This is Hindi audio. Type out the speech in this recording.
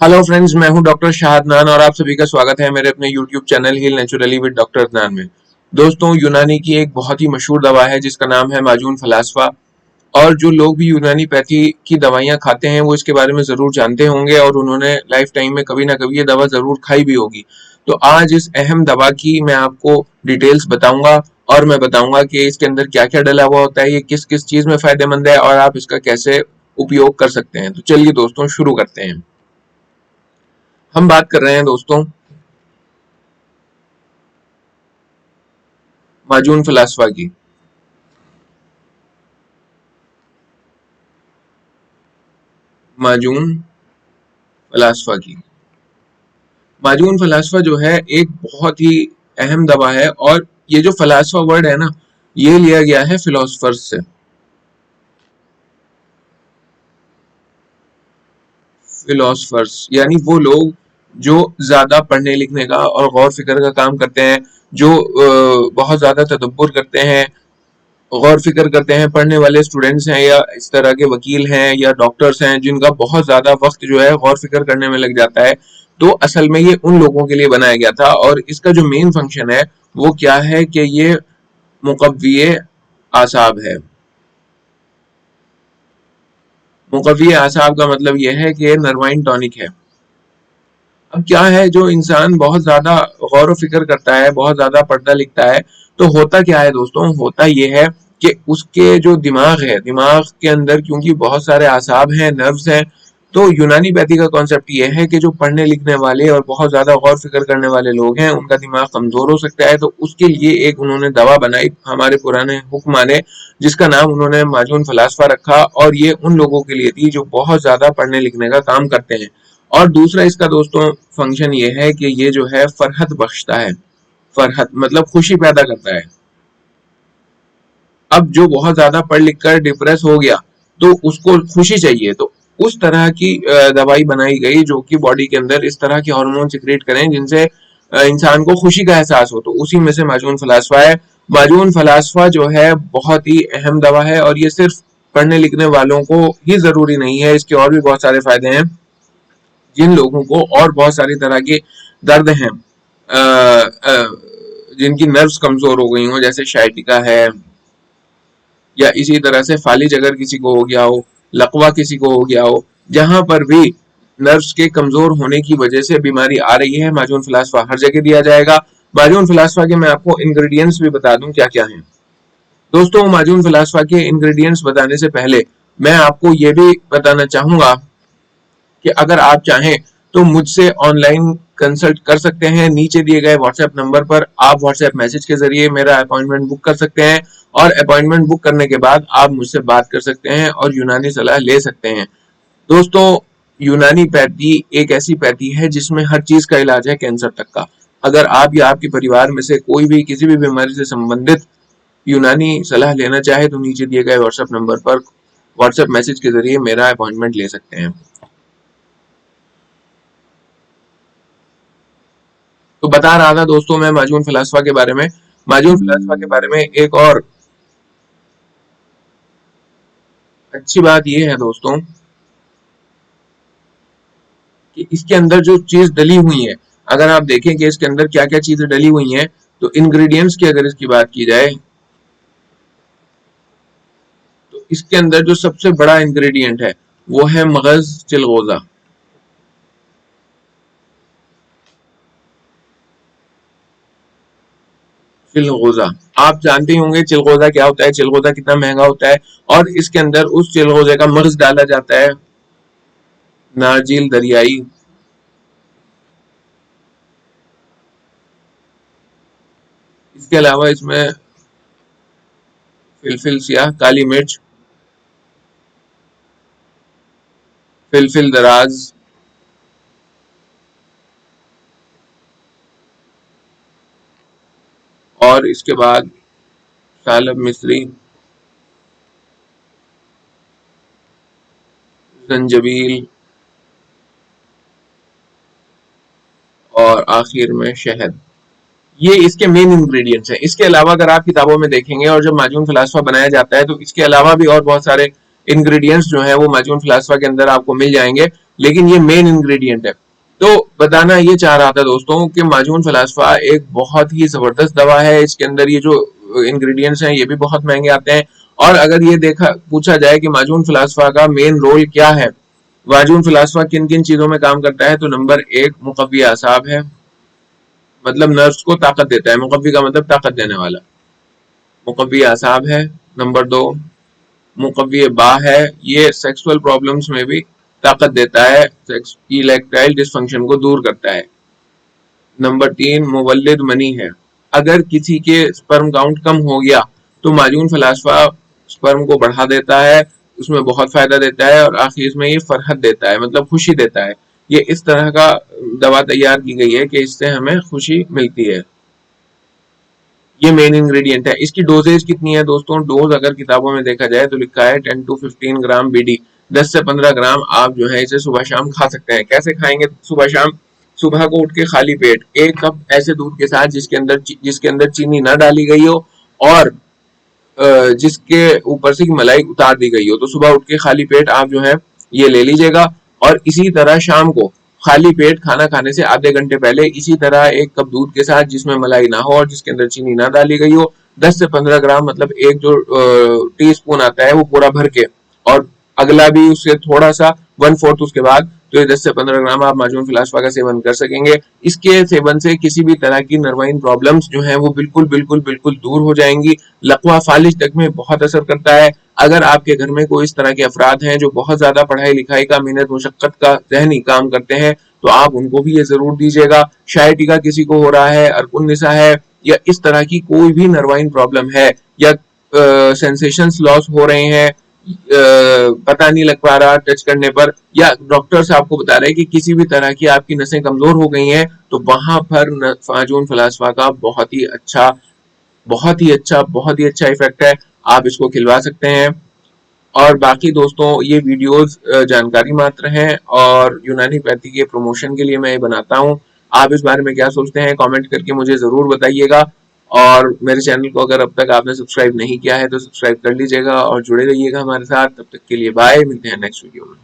हेलो फ्रेंड्स, मैं हूं डॉक्टर शाहदनान और आप सभी का स्वागत है मेरे अपने YouTube channel heal naturally with doctor Adnan में। दोस्तों, यूनानी की एक बहुत ही मशहूर दवा है जिसका नाम है माजून फलास्फा। और जो लोग भी यूनानी पैथी की दवाइयां खाते हैं वो इसके बारे में जरूर जानते होंगे और उन्होंने लाइफ टाइम में कभी ना कभी ये दवा जरूर खाई भी होगी। तो आज इस अहम दवा की मैं आपको डिटेल्स बताऊंगा और मैं बताऊंगा कि इसके अंदर क्या क्या डला हुआ होता है, ये किस किस चीज में फायदेमंद है और आप इसका कैसे उपयोग कर सकते हैं। तो चलिए दोस्तों, शुरू करते हैं। हम बात कर रहे हैं दोस्तों माजून फलास्फा की। माजून फलास्फा की माजून फलास्फा जो है एक बहुत ही अहम दवा है। और ये जो फलास्फा वर्ड है ना, ये लिया गया है फिलोसफर्स से। फिलोसफर्स यानी वो लोग जो ज्यादा पढ़ने लिखने का और गौर फिक्र का काम करते हैं, जो बहुत ज्यादा तदब्बुर करते हैं, गौर फिक्र करते हैं। पढ़ने वाले स्टूडेंट्स हैं या इस तरह के वकील हैं या डॉक्टर्स हैं जिनका बहुत ज्यादा वक्त जो है गौर फिक्र करने में लग जाता है, तो असल में ये उन लोगों के लिए बनाया गया था। और इसका जो मेन फंक्शन है वो क्या है कि ये मुकव्विए आसाब है। मुकव्विए आसाब का मतलब ये है कि नरवाइन टॉनिक है। अब क्या है, जो इंसान बहुत ज्यादा गौर फिक्र करता है, बहुत ज्यादा पढ़ता लिखता है, तो होता क्या है दोस्तों, होता ये है कि उसके जो दिमाग है, दिमाग के अंदर क्योंकि बहुत सारे आसाब हैं, नर्व्स हैं, तो यूनानी पैथी का कॉन्सेप्ट ये है कि जो पढ़ने लिखने वाले और बहुत ज्यादा गौर फिक्र करने वाले लोग हैं उनका दिमाग कमजोर हो सकता है। तो उसके लिए एक उन्होंने दवा बनाई, हमारे पुराने हुक्मा ने, जिसका नाम उन्होंने माजून फलास्फा रखा। और ये उन लोगों के लिए थी जो बहुत ज्यादा पढ़ने लिखने का काम करते हैं। और दूसरा इसका दोस्तों फंक्शन ये है कि ये जो है फरहत बख्शता है। फरहत मतलब खुशी पैदा करता है। अब जो बहुत ज्यादा पढ़ लिख कर डिप्रेस हो गया तो उसको खुशी चाहिए, तो उस तरह की दवाई बनाई गई जो कि बॉडी के अंदर इस तरह के हार्मोन सिक्रेट करें जिनसे इंसान को खुशी का एहसास हो। तो उसी में से माजून फलास्फा है। माजून फलास्फा जो है बहुत ही अहम दवा है और ये सिर्फ पढ़ने लिखने वालों को ही जरूरी नहीं है, इसके और भी बहुत सारे फायदे हैं। जिन लोगों को और बहुत सारी तरह के दर्द हैं, जिनकी नर्व्स कमजोर हो गई हो, जैसे शाइटिका है, या इसी तरह से फालिज अगर किसी को हो गया हो, लकवा किसी को हो गया हो, जहां पर भी नर्व्स के कमजोर होने की वजह से बीमारी आ रही है, माजून फलास्फा हर जगह दिया जाएगा। माजून फलास्फा के मैं आपको इंग्रेडिएंट्स भी बता दूं क्या क्या है। दोस्तों, माजून फलास्फा के इंग्रेडिएंट्स बताने से पहले मैं आपको ये भी बताना चाहूंगा कि अगर आप चाहें तो मुझसे ऑनलाइन कंसल्ट कर सकते हैं। नीचे दिए गए व्हाट्सएप नंबर पर आप व्हाट्सएप मैसेज के जरिए मेरा अपॉइंटमेंट बुक कर सकते हैं और अपॉइंटमेंट बुक करने के बाद आप मुझसे बात कर सकते हैं और यूनानी सलाह ले सकते हैं। दोस्तों, यूनानी पैथी एक ऐसी पैथी है जिसमें हर चीज का इलाज है, कैंसर तक का। अगर आप या आपके परिवार में से कोई भी किसी भी बीमारी से संबंधित यूनानी सलाह लेना चाहे तो नीचे दिए गए व्हाट्सएप नंबर पर व्हाट्सएप मैसेज के जरिए मेरा अपॉइंटमेंट ले सकते हैं। तो बता रहा था दोस्तों मैं माजून फलास्फा के बारे में। माजून फलास्फा के बारे में एक और अच्छी बात यह है दोस्तों कि इसके अंदर जो चीज डली हुई है, अगर आप देखें कि इसके अंदर क्या क्या चीजें डली हुई हैं, तो इंग्रेडिएंट्स की अगर इसकी बात की जाए तो इसके अंदर जो सबसे बड़ा इंग्रेडिएंट है वो है मगज चिलगोजा। चिलगोजा आप जानते ही होंगे, चिलगोजा क्या होता है, चिलगोजा कितना महंगा होता है। और इसके अंदर उस चिलगोजे का मगज डाला जाता है, नारजील दरियाई। इसके अलावा इसमें फिलफिल सियाह, काली मिर्च, फिलफिल दराज, और इसके बाद सालब मिस्री, जंजबील, और आखिर में शहद। ये इसके मेन इंग्रेडिएंट्स हैं। इसके अलावा अगर आप किताबों में देखेंगे और जब माजून फलास्फा बनाया जाता है तो इसके अलावा भी और बहुत सारे इंग्रेडिएंट्स जो है वो माजून फलास्फा के अंदर आपको मिल जाएंगे। लेकिन ये मेन इंग्रेडिएंट है। तो बताना ये चाह रहा था दोस्तों कि माजून फलास्फा एक बहुत ही जबरदस्त दवा है। इसके अंदर ये जो इंग्रेडिएंट्स हैं ये भी बहुत महंगे आते हैं। और अगर ये देखा पूछा जाए कि माजून फलास्फा का मेन रोल क्या है, माजून फलास्फा किन किन चीजों में काम करता है, तो नंबर एक मुकव्वी आसाब है, मतलब नर्व्स को ताकत देता है। मुकव्वी का मतलब ताकत देने वाला, मुकव्वी आसाब है। नंबर दो मुकव्वी बा है, ये सेक्सुअल प्रॉब्लम्स में भी ताकत देता है, सेक्स इलेक्टाइल डिसफंक्शन को दूर करता है। नंबर तीन मुवल्लिद मनी है, अगर किसी के स्पर्म काउंट कम हो गया तो माजून फलास्फा स्पर्म को बढ़ा देता है, उसमें बहुत फायदा देता है और आखिर में ये फरहत देता है, मतलब खुशी देता है। ये इस तरह का दवा तैयार की गई है कि इससे हमें खुशी मिलती है। ये मेन इंग्रेडिएंट है। इसकी डोजेज कितनी है दोस्तों, डोज अगर किताबों में देखा जाए तो लिखा है 10 to 15 ग्राम बीडी, 10 से 15 ग्राम आप जो है इसे सुबह शाम खा सकते हैं। कैसे खाएंगे सुबह शाम, सुबह को उठ के खाली पेट 1 कप ऐसे दूध के साथ जिसके अंदर चीनी ना डाली गई हो और जिसके ऊपर से मलाई उतार दी गई हो, तो सुबह उठ के खाली पेट आप जो है ये ले लीजिएगा। और इसी तरह शाम को खाली पेट खाना खाने से आधे घंटे पहले इसी तरह 1 कप दूध के साथ जिसमें मलाई ना हो और जिसके अंदर चीनी ना डाली गई हो, 10 से 15 ग्राम मतलब एक जो टी स्पून आता है वो पूरा भर के, और अगला भी उससे थोड़ा सा 1/4 उसके बाद, तो ये 10 से 15 ग्राम आप माजून फिलास्फा का सेवन कर सकेंगे। इसके सेवन से किसी भी तरह की नर्वाइन प्रॉब्लम्स जो है वो बिल्कुल बिल्कुल बिल्कुल दूर हो जाएंगी। लकवा फालिज तक में बहुत असर करता है। अगर आपके घर में कोई इस तरह के अफराद हैं जो बहुत ज्यादा पढ़ाई लिखाई का मेहनत मुशक्कत का जहनी काम करते हैं, तो आप उनको भी ये जरूर दीजिएगा। शायटिका किसी को हो रहा है, अरकुन्निसा है, या इस तरह की कोई भी नर्वाइन प्रॉब्लम है, या सेंसेशंस लॉस हो रहे हैं, पता नहीं लग पा रहा टच करने पर, या डॉक्टर्स आपको बता रहे हैं कि किसी भी तरह की आपकी नसें कमजोर हो गई हैं, तो वहां पर माजून फलास्फा का बहुत ही अच्छा इफेक्ट है। आप इसको खिलवा सकते हैं। और बाकी दोस्तों ये वीडियोस जानकारी मात्र हैं और यूनानी पैथी के प्रमोशन के लिए मैं ये बनाता हूँ। आप इस बारे में क्या सोचते हैं कमेंट करके मुझे जरूर बताइएगा। और मेरे चैनल को अगर अब तक आपने सब्सक्राइब नहीं किया है तो सब्सक्राइब कर लीजिएगा और जुड़े रहिएगा हमारे साथ। तब तक के लिए बाय, मिलते हैं नेक्स्ट वीडियो में।